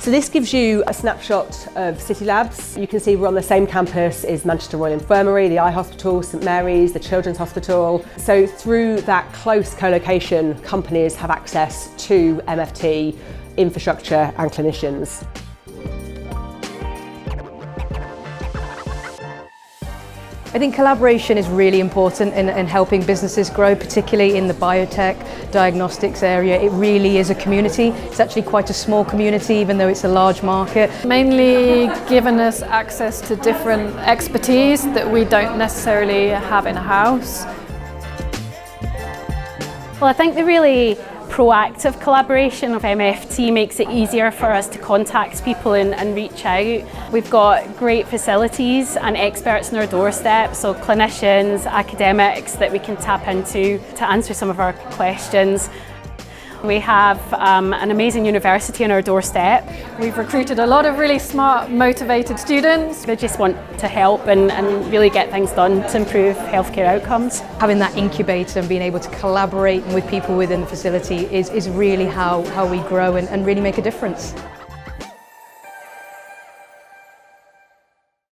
So this gives you a snapshot of CityLabs. You can see we're on the same campus as Manchester Royal Infirmary, the Eye Hospital, St Mary's, the Children's Hospital. So through that close co-location, companies have access to MFT infrastructure and clinicians. I think collaboration is really important in helping businesses grow, particularly in the biotech diagnostics area. It really is a community. It's actually quite a small community, even though it's a large market. Mainly given us access to different expertise that we don't necessarily have in-house. Well, I think the really proactive collaboration of MFT makes it easier for us to contact people and reach out. We've got great facilities and experts on our doorstep, so clinicians, academics that we can tap into to answer some of our questions. We have an amazing university on our doorstep. We've recruited a lot of really smart, motivated students. They just want to help and really get things done to improve healthcare outcomes. Having that incubator and being able to collaborate with people within the facility is really how we grow and really make a difference.